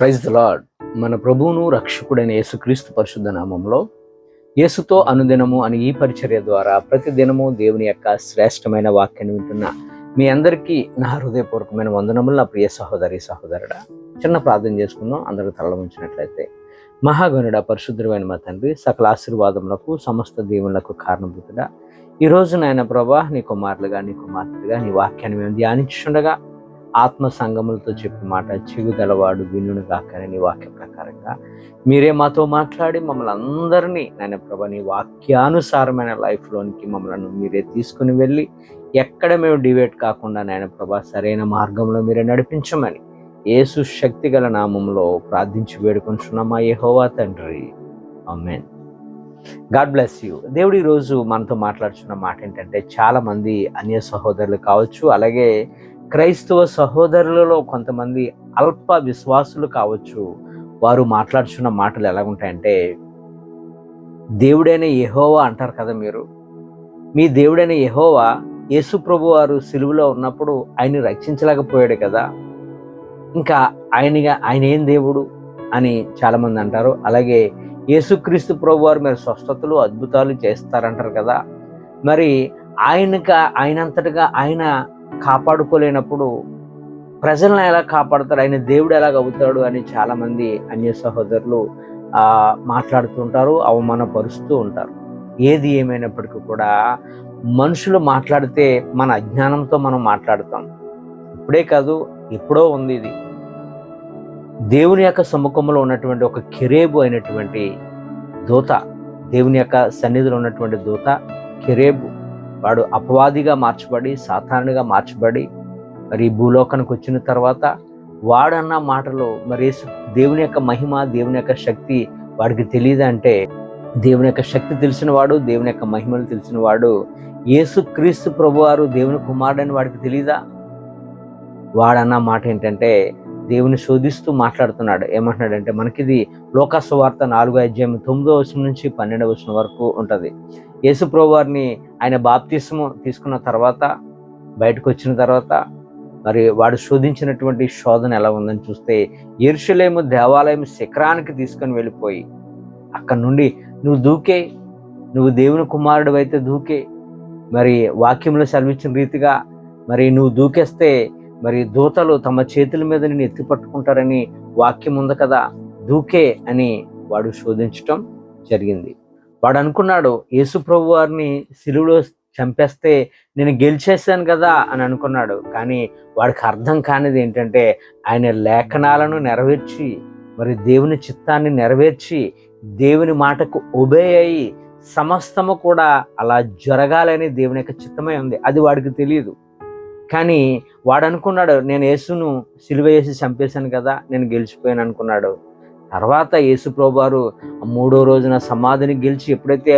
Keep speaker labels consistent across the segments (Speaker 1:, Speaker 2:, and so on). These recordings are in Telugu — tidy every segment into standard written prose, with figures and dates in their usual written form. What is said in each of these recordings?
Speaker 1: Praise the lord. మన ప్రభువును రక్షకుడైన యేసుక్రీస్తు పరిశుద్ధ నామంలో యేసుతో అనుదినము అని ఈ పరిచర్య ద్వారా ప్రతి దినము దేవుని యొక్క శ్రేష్టమైన వాక్యాన్ని వింటున్న మీ అందరికీ నా హృదయపూర్వకమైన వందనములు. నా ప్రియ సహోదరుడా, చిన్న ప్రార్థన చేసుకుందాం. అందరూ తల ఉంచినట్లయితే. మహాగణుడ, పరిశుద్ధుడైన మా తండ్రి, సకల ఆశీర్వాదములకు సమస్త దీవులకు కారణభూతుడా, ఈరోజు నాయన ప్రభా, నీ కుమారులుగా నీ కుమార్తెలుగా నీ వాక్యాన్ని మేము ధ్యానించుండగా ఆత్మ సంగములతో చెప్పిన మాట చెవిగలవాడు వినును గాకని నీ వాక్య ప్రకారంగా మీరే మాతో మాట్లాడి మమ్మల్ని అందరినీ నాయన ప్రభా నీ వాక్యానుసారమైన లైఫ్లోనికి మమ్మల్ని మీరే తీసుకుని వెళ్ళి ఎక్కడ మేము డివేట్ కాకుండా నాయన ప్రభా సరైన మార్గంలో మీరే నడిపించమని యేసు శక్తి గల నామంలో ప్రార్థించి వేడుకొంటున్నామా యెహోవా తండ్రి, ఆమేన్. God bless you. దేవుడు ఈరోజు మనతో మాట్లాడుతున్న మాట ఏంటంటే, చాలా మంది అన్య సహోదరులు కావచ్చు, అలాగే క్రైస్తవ సహోదరులలో కొంతమంది అల్ప విశ్వాసులు కావచ్చు, వారు మాట్లాడుతున్న మాటలు ఎలాగుంటాయంటే, దేవుడైన యెహోవా అంటారు కదా మీరు. మీ దేవుడైన యెహోవా యేసు ప్రభు వారు సిలువలో ఉన్నప్పుడు ఆయన్ని రక్షించలేకపోయాడు కదా, ఇంకా ఆయన ఏం దేవుడు అని చాలామంది అంటారు. అలాగే యేసుక్రీస్తు ప్రభు వారు మీరు స్వస్థతలు అద్భుతాలు చేస్తారంటారు కదా, మరి ఆయనంతటిగా ఆయన కాపాడుకోలేనప్పుడు ప్రజలను ఎలా కాపాడుతాడు, ఆయన దేవుడు ఎలాగ అవుతాడు అని చాలామంది అన్య సహోదరులు మాట్లాడుతుంటారు, అవమానపరుస్తూ ఉంటారు. ఏది ఏమైనప్పటికీ కూడా మనుషులు మాట్లాడితే మన అజ్ఞానంతో మనం మాట్లాడతాం. ఇప్పుడే కాదు, ఎప్పుడో ఉంది ఇది. దేవుని యొక్క సముఖంలో ఉన్నటువంటి ఒక కెరేబు అయినటువంటి దూత, దేవుని యొక్క సన్నిధిలో ఉన్నటువంటి దూత కెరేబు, వాడు అపవాదిగా మార్చబడి సాతానుగా మార్చబడి మరి భూలోకానికి వచ్చిన తర్వాత వాడన్న మాటలో మరి దేవుని యొక్క మహిమ, దేవుని యొక్క శక్తి వాడికి తెలియదంటే, దేవుని యొక్క శక్తి తెలిసిన వాడు, దేవుని యొక్క మహిమలు తెలిసిన వాడు యేసుక్రీస్తు ప్రభువారు దేవుని కుమారుడని వాడికి తెలియదా? వాడన్న మాట ఏంటంటే, దేవుని శోధిస్తూ మాట్లాడుతున్నాడు. ఏమంటున్నాడంటే, మనకిది లోకా సువార్త 4:9 నుంచి 12 వరకు ఉంటుంది. యేసు ప్రభువారిని ఆయన బాప్తిస్మము తీసుకున్న తర్వాత బయటకు వచ్చిన తర్వాత మరి వాడు శోధించినటువంటి శోధన ఎలా ఉందని చూస్తే, యెరూషలేము దేవాలయం శిఖరానికి తీసుకొని వెళ్ళిపోయి అక్కడి నుండి నువ్వు దేవుని కుమారుడు అయితే దూకే, మరి వాక్యంలో సెలవిచ్చిన రీతిగా మరి నువ్వు దూకేస్తే మరి దూతలు తమ చేతుల మీద నేను ఎత్తి పట్టుకుంటారని వాక్యం ఉంది కదా, దూకే అని వాడు శోధించటం జరిగింది. వాడు అనుకున్నాడు, యేసు ప్రభు వారిని సిలువలో చంపేస్తే నేను గెలిచేశాను కదా అని అనుకున్నాడు. కానీ వాడికి అర్థం కానిది ఏంటంటే, ఆయన లేఖనాలను నెరవేర్చి మరి దేవుని చిత్తాన్ని నెరవేర్చి దేవుని మాటకు ఒబే అయ్యి సమస్తము కూడా అలా జరగాలని దేవుని యొక్క చిత్తమై ఉంది. అది వాడికి తెలియదు. కానీ వాడు అనుకున్నాడు, నేను యేసును సిలువ వేసి చంపేశాను కదా, నేను గెలిచిపోయాను అనుకున్నాడు. తర్వాత యేసు ప్రభువారు 3వ రోజున సమాధిని గెలిచి ఎప్పుడైతే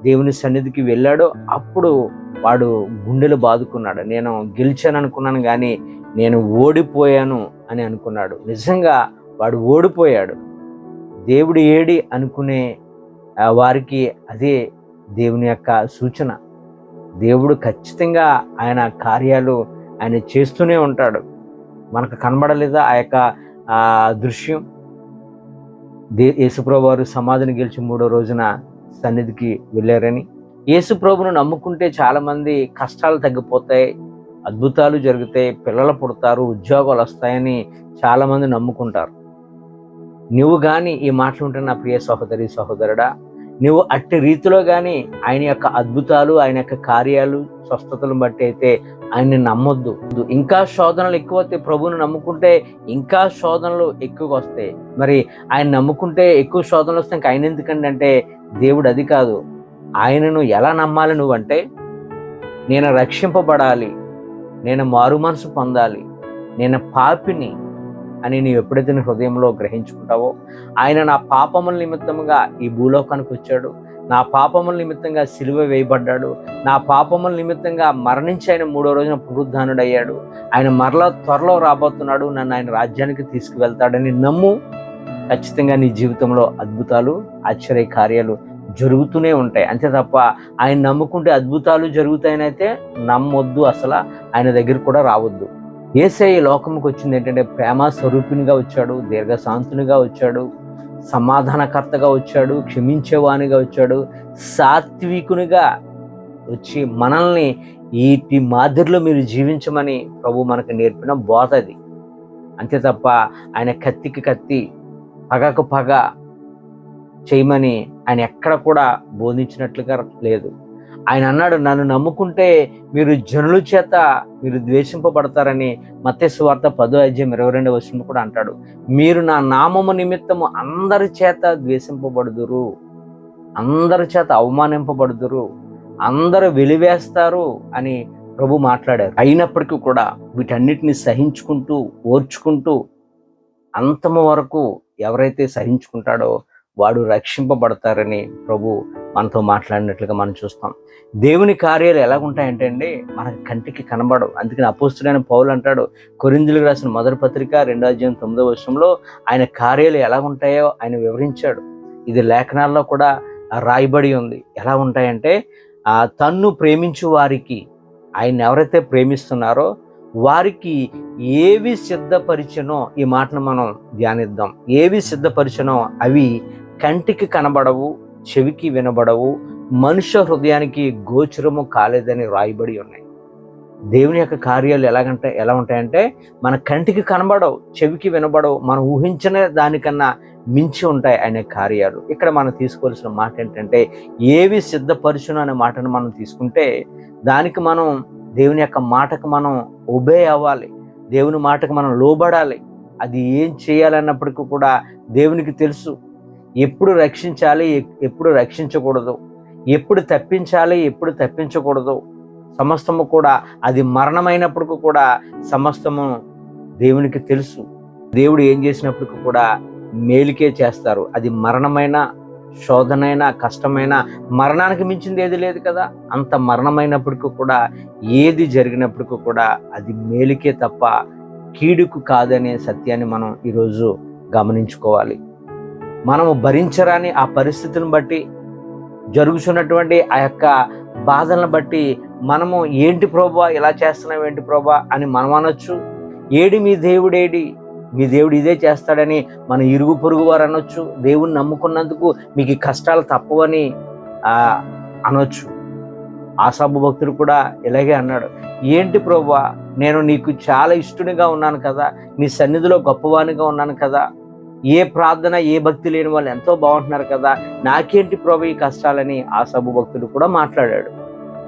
Speaker 1: దేవుని సన్నిధికి వెళ్ళాడో అప్పుడు వాడు గుండెలు బాదుకున్నాడు. నేను గెలిచాను అనుకున్నాను కానీ నేను ఓడిపోయాను అని అనుకున్నాడు. నిజంగా వాడు ఓడిపోయాడు. దేవుడు ఏడి అనుకునే వారికి అదే దేవుని యొక్క సూచన. దేవుడు ఖచ్చితంగా ఆయన కార్యాలు ఆయన చేస్తూనే ఉంటాడు. మనకు కనబడలేదా ఆ యొక్క దృశ్యం? యేసుప్రభు వారు సమాధిని గెలిచి 3వ రోజున సన్నిధికి వెళ్ళారని. యేసుప్రభును నమ్ముకుంటే చాలామంది కష్టాలు తగ్గిపోతాయి, అద్భుతాలు జరుగుతాయి, పిల్లలు పుడతారు, ఉద్యోగాలు వస్తాయని చాలామంది నమ్ముకుంటారు. నువ్వు కానీ ఈ మాటలు ఉంటే నా ప్రియ సహోదరి సహోదరుడా, నువ్వు అట్టి రీతిలో కానీ ఆయన యొక్క అద్భుతాలు, ఆయన యొక్క కార్యాలు, స్వస్థతలను బట్టి అయితే ఆయన్ని నమ్మొద్దు. ఇంకా శోధనలు ఎక్కువ వస్తాయి. ప్రభువును నమ్ముకుంటే ఇంకా శోధనలు ఎక్కువగా వస్తాయి. మరి ఆయన నమ్ముకుంటే ఎక్కువ శోధనలు వస్తాయి. ఇంకా ఆయన ఎందుకండి అంటే, దేవుడు అది కాదు. ఆయనను ఎలా నమ్మాలి నువ్వంటే, నేను రక్షింపబడాలి, నేను మారు మనసు పొందాలి, నేను పాపిని అని నీవు ఎప్పుడైతే నీ హృదయంలో గ్రహించుకుంటావో, ఆయన నా పాపముల నిమిత్తముగా ఈ భూలోకానికి వచ్చాడు, నా పాపముల నిమిత్తంగా సిలువ వేయబడ్డాడు, నా పాపముల నిమిత్తంగా మరణించి ఆయన 3వ రోజున పునరుద్ధానుడయ్యాడు, ఆయన మరలా త్వరలో రాబోతున్నాడు, నన్ను ఆయన రాజ్యానికి తీసుకువెళ్తాడని నమ్ము. ఖచ్చితంగా నీ జీవితంలో అద్భుతాలు, ఆశ్చర్య కార్యాలు జరుగుతూనే ఉంటాయి. అంతే తప్ప ఆయన నమ్ముకుంటే అద్భుతాలు జరుగుతాయనైతే నమ్మొద్దు. అసలు ఆయన దగ్గర కూడా రావద్దు. యేసయ్య ఈ లోకంకి వచ్చింది ఏంటంటే ప్రేమ స్వరూపినిగా వచ్చాడు, దీర్ఘశాంతునిగా వచ్చాడు, సమాధానకర్తగా వచ్చాడు, క్షమించేవానిగా వచ్చాడు, సాత్వికునిగా వచ్చి మనల్ని వీటి మాదిరిలో మీరు జీవించమని ప్రభు మనకు నేర్పిన బోధ అది. అంతే తప్ప ఆయన కత్తికి కత్తి, పగకు పగ చేయమని ఆయన ఎక్కడ కూడా బోధించినట్లుగా లేదు. ఆయన అన్నాడు, నన్ను నమ్ముకుంటే మీరు జనుల చేత మీరు ద్వేషింపబడతారని. మత్తయి సువార్త 10:22 కూడా అంటాడు, మీరు నా నామము నిమిత్తము అందరి చేత ద్వేషింపబడుదురు, అందరి చేత అవమానింపబడుదురు, అందరూ వెలివేస్తారు అని ప్రభు మాట్లాడారు. అయినప్పటికీ కూడా వీటన్నిటిని సహించుకుంటూ ఓర్చుకుంటూ అంతము వరకు ఎవరైతే సహించుకుంటాడో వాడు రక్షింపబడతారని ప్రభు మనతో మాట్లాడినట్లుగా మనం చూస్తాం. దేవుని కార్యాలు ఎలాగుంటాయంటే అండి, మనకి కంటికి కనబడవు. అందుకని అపోస్తుడైన పౌలు అంటాడు, కొరింథీయులకు రాసిన మొదటి పత్రిక 2:9 ఆయన కార్యాలు ఎలాగుంటాయో ఆయన వివరించాడు. ఇది లేఖనాల్లో కూడా రాయబడి ఉంది. ఎలా ఉంటాయంటే, తన్ను ప్రేమించు వారికి, ఆయన ఎవరైతే ప్రేమిస్తున్నారో వారికి ఏవి సిద్ధపరిచనో, ఈ మాటను మనం ధ్యానిద్దాం. ఏవి సిద్ధపరిచనో అవి కంటికి కనబడవు, చెవికి వినబడవు, మనుష్య హృదయానికి గోచరము కాలేదని రాయబడి ఉన్నాయి. దేవుని యొక్క కార్యాలు ఎలా ఉంటాయంటే మన కంటికి కనబడవు, చెవికి వినబడవు, మనం ఊహించిన దానికన్నా మించి ఉంటాయి ఆయన కార్యాలు. ఇక్కడ మనం తీసుకోవాల్సిన మాట ఏంటంటే, ఏవి సిద్ధపరచును అనే మాటను మనం తీసుకుంటే దానికి మనం దేవుని యొక్క మాటకు మనం ఒబే అవ్వాలి, దేవుని మాటకు మనం లోబడాలి. అది ఏం చేయాలన్నప్పటికీ కూడా దేవునికి తెలుసు. ఎప్పుడు రక్షించాలి, ఎప్పుడు రక్షించకూడదు, ఎప్పుడు తప్పించాలి, ఎప్పుడు తప్పించకూడదు. సమస్తము కూడా అది మరణమైనప్పటికీ కూడా సమస్తము దేవునికి తెలుసు. దేవుడు ఏం చేసినప్పటికీ కూడా మేలుకే చేస్తారు. అది మరణమైన, శోధనైనా, కష్టమైన, మరణానికి మించింది ఏది లేదు కదా. అంత మరణమైనప్పటికీ కూడా, ఏది జరిగినప్పటికీ కూడా అది మేలుకే తప్ప కీడుకు కాదనే సత్యాన్ని మనం ఈరోజు గమనించుకోవాలి. మనము భరించరాని ఆ పరిస్థితిని బట్టి, జరుగుతున్నటువంటి ఆ యొక్క బాధలను బట్టి మనము ఏంటి ప్రభా ఇలా చేస్తున్నావు, ఏంటి ప్రభా అని మనం అనొచ్చు. ఏడి మీ దేవుడేడి, మీ దేవుడు ఇదే చేస్తాడని మన ఇరుగు పొరుగు వారు అనొచ్చు. దేవుణ్ణి నమ్ముకున్నందుకు మీకు కష్టాలు తప్పవని అనొచ్చు. ఆసాబు భక్తుడు కూడా ఇలాగే అన్నాడు, ఏంటి ప్రభువా, నేను నీకు చాలా ఇష్టనిగా ఉన్నాను కదా, నీ సన్నిధిలో గొప్పవానిగా ఉన్నాను కదా, ఏ ప్రార్థన ఏ భక్తి లేని వాళ్ళు ఎంతో బాగుంటున్నారు కదా, నాకేంటి ప్రభు ఈ కష్టాలని ఆసాబు భక్తుడు కూడా మాట్లాడాడు.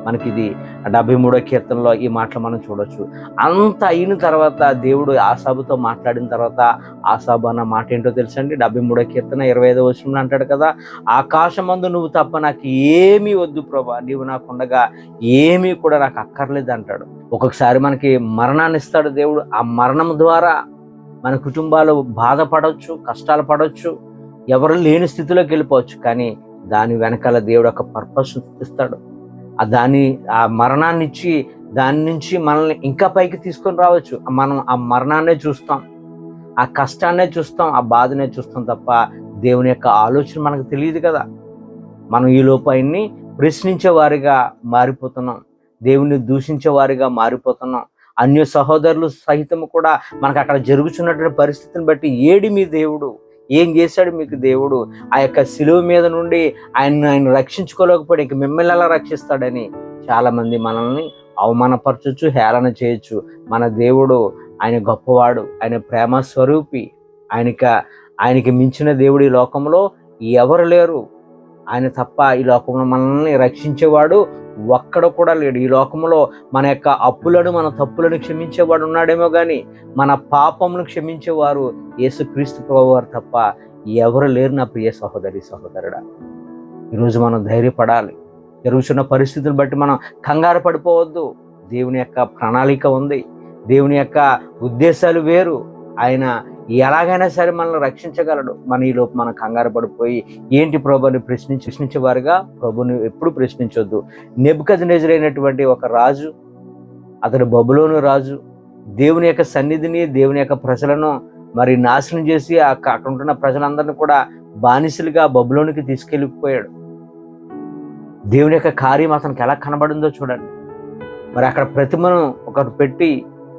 Speaker 1: మనకి ఇది 73వ కీర్తనలో ఈ మాటలు మనం చూడొచ్చు. అంత అయిన తర్వాత దేవుడు ఆసాబుతో మాట్లాడిన తర్వాత ఆసాబు అన్న మాట ఏంటో తెలుసండి. 73వ కీర్తన 25వ అంటాడు కదా, ఆకాశమందు నువ్వు తప్ప నాకు ఏమీ వద్దు ప్రభా, నీవు నాకుండగా ఏమీ కూడా నాకు అక్కర్లేదు అంటాడు. ఒక్కొక్కసారి మనకి మరణాన్ని ఇస్తాడు దేవుడు. ఆ మరణం ద్వారా మన కుటుంబాలు బాధపడవచ్చు, కష్టాలు పడవచ్చు, ఎవరు లేని స్థితిలోకి వెళ్ళిపోవచ్చు. కానీ దాని వెనకాల దేవుడు ఒక పర్పస్ ఇస్తాడు. ఆ మరణాన్ని ఇచ్చి దాని నుంచి మనల్ని ఇంకా పైకి తీసుకొని రావచ్చు. మనం ఆ మరణాన్నే చూస్తాం, ఆ కష్టాన్నే చూస్తాం, ఆ బాధనే చూస్తాం తప్ప దేవుని యొక్క ఆలోచన మనకు తెలియదు కదా. మనం ఈ లోపాన్ని ప్రశ్నించే వారిగా మారిపోతున్నాం, దేవుణ్ణి దూషించే వారిగా మారిపోతున్నాం. అన్య సహోదరులు సహితము కూడా మనకు అక్కడ జరుగుతున్నటువంటి పరిస్థితిని బట్టి, ఏడి మీ దేవుడు, ఏం చేశాడు మీకు దేవుడు, ఆ యొక్క శిలువ మీద నుండి ఆయన రక్షించుకోలేకపోతే ఇంక మిమ్మల్ని ఎలా రక్షిస్తాడని చాలా మంది మనల్ని అవమానపరచచ్చు, హేళన చేయొచ్చు. మన దేవుడు ఆయన గొప్పవాడు, ఆయన ప్రేమ స్వరూపి, ఆయనకి మించిన దేవుడు ఈ లోకంలో ఎవరు లేరు. ఆయన తప్ప ఈ లోకంలో మనల్ని రక్షించేవాడు ఒక్కడ కూడా లేడు. ఈ లోకంలో మన యొక్క అప్పులను, మన తప్పులను క్షమించేవాడు ఉన్నాడేమో కానీ మన పాపములను క్షమించేవారు యేసుక్రీస్తు ప్రభువారు తప్ప ఎవరు లేరు. నా ప్రియ సహోదరి సహోదరుడా, ఈరోజు మనం ధైర్యపడాలి. జరుగుతున్న పరిస్థితులను బట్టి మనం కంగారు పడిపోవద్దు. దేవుని యొక్క ప్రణాళిక ఉంది, దేవుని యొక్క ఉద్దేశాలు వేరు. ఆయన ఎలాగైనా సరే మనల్ని రక్షించగలడు. మన ఈలోపు మనం కంగారు పడిపోయి ఏంటి ప్రభుని ప్రశ్నించేవారుగా ప్రభుని ఎప్పుడు ప్రశ్నించొద్దు. నెబుకద్నెజరు అయినటువంటి ఒక రాజు, అతడు బబులోను రాజు, దేవుని యొక్క సన్నిధిని, దేవుని యొక్క ప్రజలను మరి నాశనం చేసి అక్కడ ఉంటున్న ప్రజలందరినీ కూడా బానిసలుగా బబులోనికి తీసుకెళ్ళిపోయాడు. దేవుని యొక్క కార్యం అతనికి ఎలా కనబడిందో చూడండి. మరి అక్కడ ప్రతిమను ఒకరు పెట్టి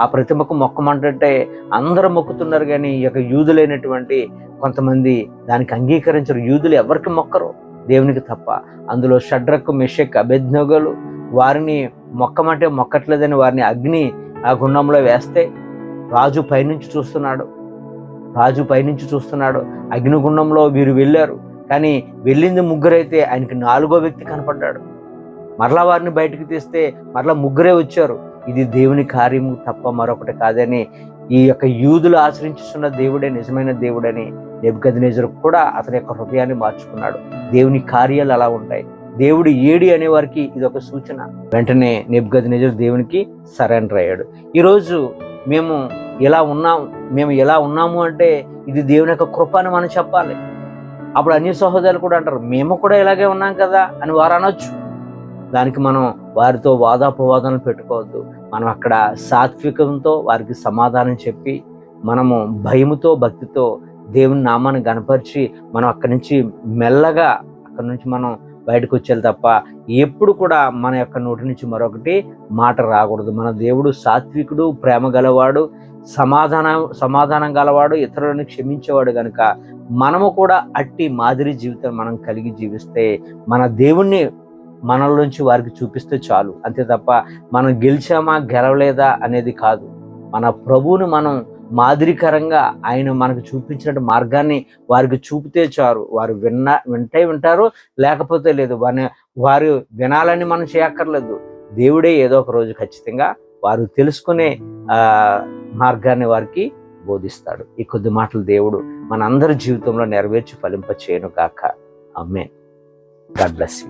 Speaker 1: ఆ ప్రతిమకు మొక్కమంటే అందరూ మొక్కుతున్నారు, కానీ ఈ యొక్క యూదులైనటువంటి కొంతమంది దానికి అంగీకరించరు. యూదులు ఎవరికి మొక్కరు? దేవునికి తప్ప. అందులో షడ్రకు, మెషక్, అబేద్నెగోలు వారిని మొక్కమంటే మొక్కట్లేదని వారిని అగ్ని ఆ గుండంలో వేస్తే రాజు పైనుంచి చూస్తున్నాడు. అగ్నిగుండంలో వీరు వెళ్ళారు, కానీ వెళ్ళింది ముగ్గురైతే ఆయనకి 4వ వ్యక్తి కనపడ్డాడు. మరలా వారిని బయటకు తీస్తే మరలా ముగ్గురే వచ్చారు. ఇది దేవుని కార్యము తప్ప మరొకటి కాదని ఈ యొక్క యూదులు ఆచరించుతున్న దేవుడే నిజమైన దేవుడని నెబుకద్నెజరు కూడా అతని యొక్క హృదయాన్ని మార్చుకున్నాడు. దేవుని కార్యాలు అలా ఉంటాయి. దేవుడు ఏడి అనేవారికి ఇది ఒక సూచన. వెంటనే నెబుకద్నెజరు దేవునికి సరెండర్ అయ్యాడు. ఈరోజు మేము ఎలా ఉన్నాము అంటే ఇది దేవుని యొక్క కృప అని మనం చెప్పాలి. అప్పుడు అన్ని సహోదరులు కూడా అంటారు, మేము కూడా ఇలాగే ఉన్నాం కదా అని వారు అనొచ్చు. దానికి మనం వారితో వాదాపవాదాలు పెట్టుకోవద్దు. మనం అక్కడ సాత్వికంతో వారికి సమాధానం చెప్పి మనము భయముతో భక్తితో దేవుని నామాన్ని గణపరిచి మనం అక్కడి నుంచి మెల్లగా మనం బయటకు వచ్చేది తప్ప ఎప్పుడు కూడా మన యొక్క నోటి నుంచి మరొకటి మాట రాకూడదు. మన దేవుడు సాత్వికుడు, ప్రేమ గలవాడు, సమాధానం గలవాడు, ఇతరులను క్షమించేవాడు కనుక మనము కూడా అట్టి మాదిరి జీవితం మనం కలిగి జీవిస్తే మన దేవుణ్ణి మనలోంచి వారికి చూపిస్తే చాలు. అంతే తప్ప మనం గెలిచామా గెలవలేదా అనేది కాదు. మన ప్రభువుని మనం మాదిరికరంగా ఆయన మనకు చూపించిన మార్గాన్ని వారికి చూపితే చాలు. వారు వింటారు, లేకపోతే లేదు. వారు వినాలని మనం చేయక్కర్లేదు. దేవుడే ఏదో ఒక రోజు ఖచ్చితంగా వారు తెలుసుకునే మార్గాన్ని వారికి బోధిస్తాడు. ఈ కొద్ది మాటలు దేవుడు మన అందరి జీవితంలో నెరవేర్చి ఫలింప చేయను గాక. ఆమేన్. God bless you.